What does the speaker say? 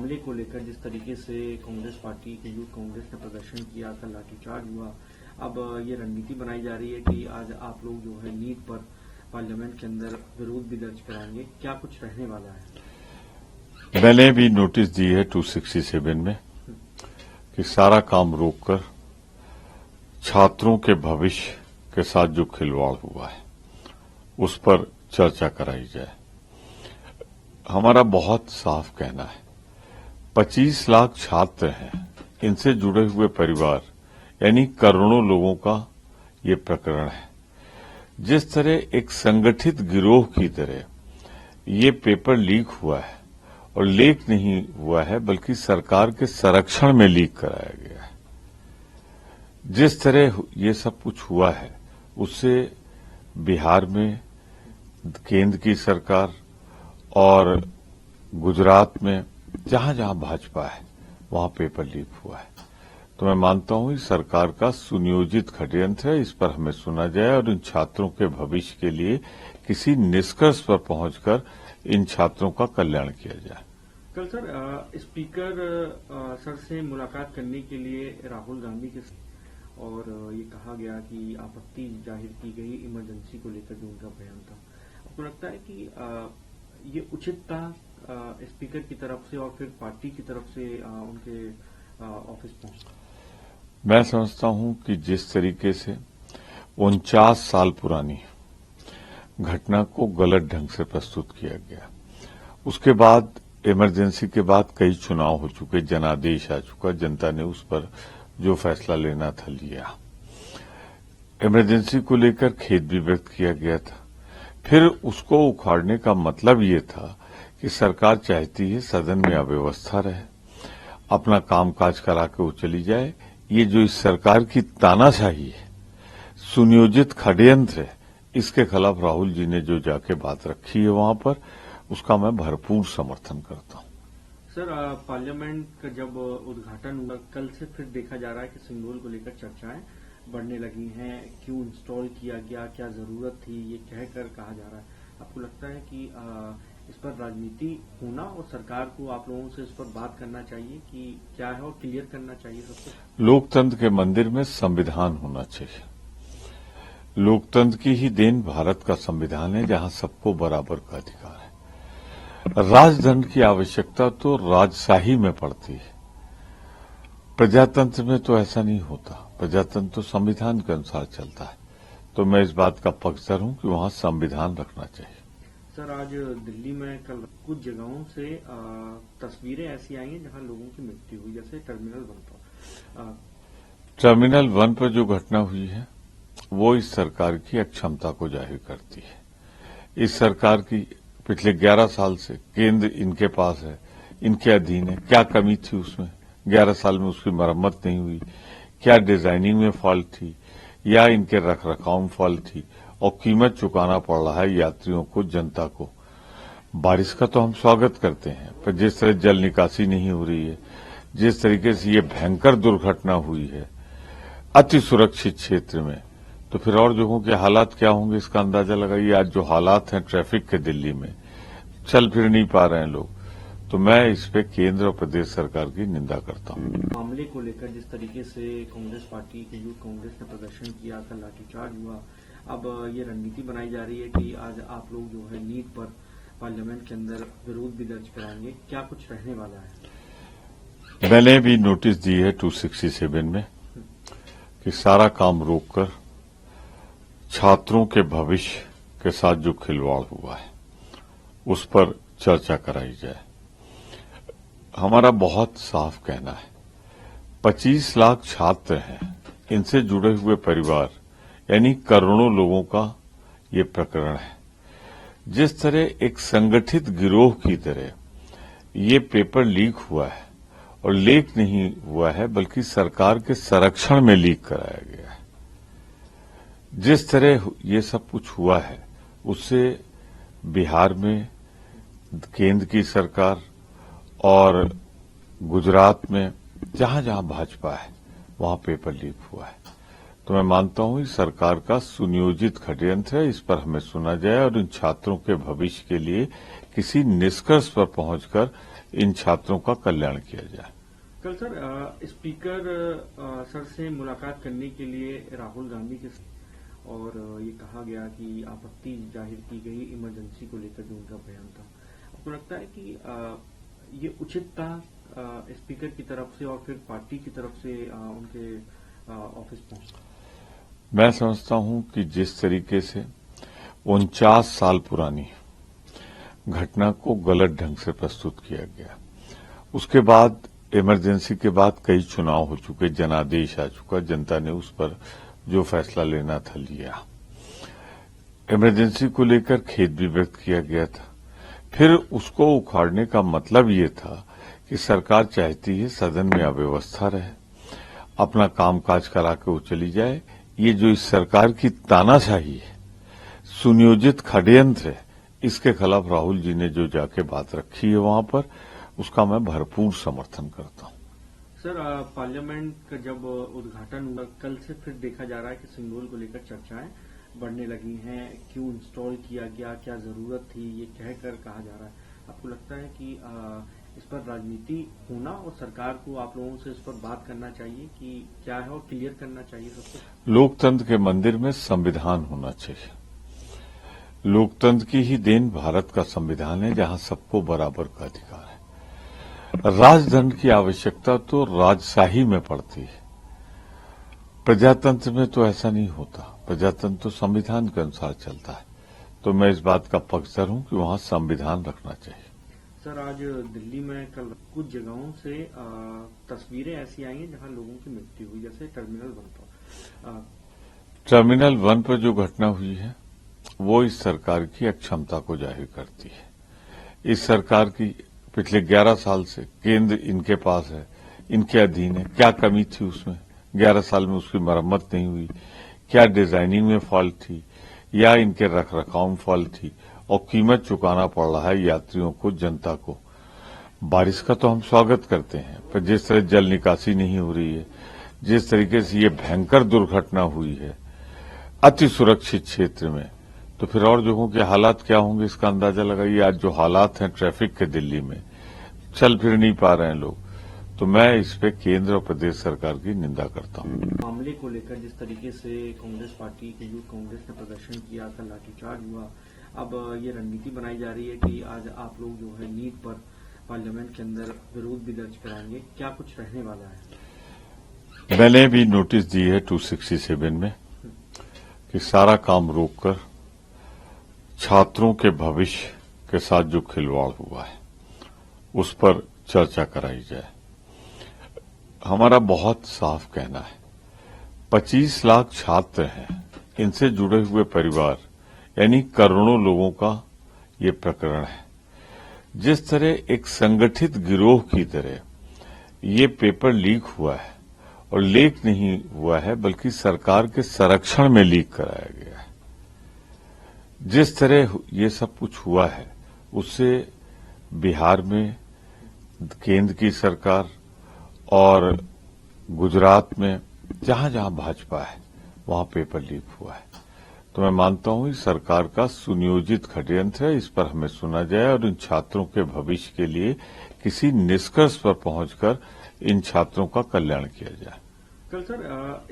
मामले को लेकर जिस तरीके से कांग्रेस पार्टी की यूथ कांग्रेस ने प्रदर्शन किया, कल लाठीचार्ज हुआ, अब ये रणनीति बनाई जा रही है कि आज आप लोग जो है नीट पर पार्लियामेंट के अंदर विरोध भी दर्ज कराएंगे, क्या कुछ रहने वाला है? मैंने भी नोटिस दी है 267 में कि सारा काम रोककर छात्रों के भविष्य के साथ जो खिलवाड़ हुआ है उस पर चर्चा कराई जाए। हमारा बहुत साफ कहना है, 25 लाख छात्र हैं, इनसे जुड़े हुए परिवार यानी करोड़ों लोगों का ये प्रकरण है। जिस तरह एक संगठित गिरोह की तरह ये पेपर लीक हुआ है, और लीक नहीं हुआ है बल्कि सरकार के संरक्षण में लीक कराया गया है। जिस तरह ये सब कुछ हुआ है उससे बिहार में केंद्र की सरकार और गुजरात में जहां जहां भाजपा है वहां पेपर लीक हुआ है। तो मैं मानता हूं इस सरकार का सुनियोजित षड्यंत्र है। इस पर हमें सुना जाए और इन छात्रों के भविष्य के लिए किसी निष्कर्ष पर पहुंचकर इन छात्रों का कल्याण किया जाए। कल सर स्पीकर सर से मुलाकात करने के लिए राहुल गांधी के और ये कहा गया कि आपत्ति जाहिर की गई इमरजेंसी को लेकर जो उनका बयान था। आपको लगता है कि ये उचित था स्पीकर की तरफ से और फिर पार्टी की तरफ से उनके ऑफिस पहुंचना? मैं समझता हूं कि जिस तरीके से 49 साल पुरानी घटना को गलत ढंग से प्रस्तुत किया गया, उसके बाद इमरजेंसी के बाद कई चुनाव हो चुके, जनादेश आ चुका, जनता ने उस पर जो फैसला लेना था लिया। इमरजेंसी को लेकर खेद भी व्यक्त किया गया था। फिर उसको उखाड़ने का मतलब ये था कि सरकार चाहती है सदन में अव्यवस्था रहे, अपना कामकाज करा के वो चली जाए। ये जो इस सरकार की तानाशाही है, सुनियोजित षड्यंत्र है, इसके खिलाफ राहुल जी ने जो जाके बात रखी है वहां पर, उसका मैं भरपूर समर्थन करता हूं। सर पार्लियामेंट का जब उद्घाटन हुआ कल से फिर देखा जा रहा है कि सिंबल को लेकर चर्चाएं बढ़ने लगी हैं। क्यों इंस्टॉल किया गया, क्या जरूरत थी, ये कहकर कहा जा रहा है। आपको लगता है कि इस पर राजनीति होना और सरकार को आप लोगों से इस पर बात करना चाहिए कि क्या है और क्लियर करना चाहिए सबको? लोकतंत्र के मंदिर में संविधान होना चाहिए। लोकतंत्र की ही देन भारत का संविधान है, जहां सबको बराबर का अधिकार है। राजदंड की आवश्यकता तो राजशाही में पड़ती है, प्रजातंत्र में तो ऐसा नहीं होता। प्रजातंत्र तो संविधान के अनुसार चलता है। तो मैं इस बात का पक्षधर हूं कि वहां संविधान रखना चाहिए। सर आज दिल्ली में कल कुछ जगहों से तस्वीरें ऐसी आई हैं जहां लोगों की मृत्यु हुई, जैसे टर्मिनल 1 पर। टर्मिनल 1 पर जो घटना हुई है वो इस सरकार की अक्षमता को जाहिर करती है। इस सरकार की पिछले 11 साल से केंद्र इनके पास है, इनके अधीन है। क्या कमी थी उसमें? 11 साल में उसकी मरम्मत नहीं हुई। क्या डिजाइनिंग में फॉल्ट थी या इनके रखरखाव में फॉल्ट थी? और कीमत चुकाना पड़ रहा है यात्रियों को, जनता को। बारिश का तो हम स्वागत करते हैं, पर जिस तरह जल निकासी नहीं हो रही है, जिस तरीके से ये भयंकर दुर्घटना हुई है अति सुरक्षित क्षेत्र में, तो फिर और जगहों के हालात क्या होंगे इसका अंदाजा लगाइए। आज जो हालात हैं ट्रैफिक के दिल्ली में, चल फिर नहीं पा रहे हैं लोग। तो मैं इस पे केंद्र और प्रदेश सरकार की निंदा करता हूं। मामले को लेकर जिस तरीके से कांग्रेस पार्टी की यूथ कांग्रेस ने प्रदर्शन किया, कल लाठीचार्ज हुआ, अब ये रणनीति बनाई जा रही है कि आज आप लोग जो है नीट पर पार्लियामेंट के अंदर विरोध भी दर्ज कराएंगे, क्या कुछ रहने वाला है? मैंने भी नोटिस दी है 267 में कि सारा काम रोककर छात्रों के भविष्य के साथ जो खिलवाड़ हुआ है उस पर चर्चा कराई जाए। हमारा बहुत साफ कहना है, 25 लाख छात्र हैं, इनसे जुड़े हुए परिवार यानी करोड़ों लोगों का ये प्रकरण है। जिस तरह एक संगठित गिरोह की तरह ये पेपर लीक हुआ है, और लीक नहीं हुआ है बल्कि सरकार के संरक्षण में लीक कराया गया है। जिस तरह ये सब कुछ हुआ है उससे बिहार में केंद्र की सरकार और गुजरात में जहां जहां भाजपा है वहां पेपर लीक हुआ है। तो मैं मानता हूं इस सरकार का सुनियोजित षड्यंत्र है। इस पर हमें सुना जाए और इन छात्रों के भविष्य के लिए किसी निष्कर्ष पर पहुंचकर इन छात्रों का कल्याण किया जाए। कल सर स्पीकर सर से मुलाकात करने के लिए राहुल गांधी के और ये कहा गया कि आपत्ति जाहिर की गई इमरजेंसी को लेकर जो उनका बयान था। आपको लगता है कि ये उचित था स्पीकर की तरफ से और फिर पार्टी की तरफ से उनके ऑफिस पहुंचना? मैं समझता हूं कि जिस तरीके से 49 साल पुरानी घटना को गलत ढंग से प्रस्तुत किया गया, उसके बाद इमरजेंसी के बाद कई चुनाव हो चुके, जनादेश आ चुका, जनता ने उस पर जो फैसला लेना था लिया। इमरजेंसी को लेकर खेद भी व्यक्त किया गया था। फिर उसको उखाड़ने का मतलब ये था कि सरकार चाहती है सदन में अव्यवस्था रहे, अपना कामकाज करा के वो चली जाए। ये जो इस सरकार की तानाशाही है, सुनियोजित षड्यंत्र है, इसके खिलाफ राहुल जी ने जो जाके बात रखी है वहां पर, उसका मैं भरपूर समर्थन करता हूं। सर पार्लियामेंट का जब उद्घाटन हुआ, कल से फिर देखा जा रहा है कि सिंगोल को लेकर चर्चाएं बढ़ने लगी हैं। क्यों इंस्टॉल किया गया, क्या जरूरत थी, ये कहकर कहा जा रहा है। आपको लगता है कि इस पर राजनीति होना और सरकार को आप लोगों से इस पर बात करना चाहिए कि क्या है और क्लियर करना चाहिए सबको? लोकतंत्र के मंदिर में संविधान होना चाहिए। लोकतंत्र की ही देन भारत का संविधान है, जहां सबको बराबर का अधिकार है। राजदंड की आवश्यकता तो राजशाही में पड़ती है, प्रजातंत्र में तो ऐसा नहीं होता। प्रजातंत्र तो संविधान के अनुसार चलता है। तो मैं इस बात का पक्षधर हूं कि वहां संविधान रखना चाहिए। सर आज दिल्ली में कल कुछ जगहों से तस्वीरें ऐसी आई हैं जहां लोगों की मृत्यु हुई, जैसे टर्मिनल 1 पर। टर्मिनल 1 पर जो घटना हुई है वो इस सरकार की अक्षमता को जाहिर करती है। इस सरकार की पिछले 11 साल से केंद्र इनके पास है, इनके अधीन है। क्या कमी थी उसमें? 11 साल में उसकी मरम्मत नहीं हुई। क्या डिजाइनिंग में फॉल्ट थी या इनके रखरखाव में फॉल्ट थी? और कीमत चुकाना पड़ रहा है यात्रियों को, जनता को। बारिश का तो हम स्वागत करते हैं, पर जिस तरह जल निकासी नहीं हो रही है, जिस तरीके से ये भयंकर दुर्घटना हुई है अति सुरक्षित क्षेत्र में, तो फिर और जगहों के हालात क्या होंगे इसका अंदाजा लगाइए। आज जो हालात हैं ट्रैफिक के दिल्ली में, चल फिर नहीं पा रहे हैं लोग। तो मैं इस पे केंद्र और प्रदेश सरकार की निंदा करता हूं। मामले को लेकर जिस तरीके से कांग्रेस पार्टी की यूथ कांग्रेस ने प्रदर्शन किया, कल लाठीचार्ज हुआ, अब ये रणनीति बनाई जा रही है कि आज आप लोग जो है नीट पर पार्लियामेंट के अंदर विरोध भी दर्ज कराएंगे। क्या कुछ रहने वाला है? मैंने भी नोटिस दी है 267 में कि सारा काम रोककर छात्रों के भविष्य के साथ जो खिलवाड़ हुआ है उस पर चर्चा कराई जाए। हमारा बहुत साफ कहना है, 25 लाख छात्र हैं, इनसे जुड़े हुए परिवार, यानी करोड़ों लोगों का ये प्रकरण है। जिस तरह एक संगठित गिरोह की तरह ये पेपर लीक हुआ है, और लीक नहीं हुआ है बल्कि सरकार के संरक्षण में लीक कराया गया है। जिस तरह ये सब कुछ हुआ है उससे बिहार में केंद्र की सरकार और गुजरात में जहां जहां भाजपा है वहां पेपर लीक हुआ है। तो मैं मानता हूं इस सरकार का सुनियोजित षड्यंत्र है, इस पर हमें सुना जाए और इन छात्रों के भविष्य के लिए किसी निष्कर्ष पर पहुंचकर इन छात्रों का कल्याण किया जाए। कल सर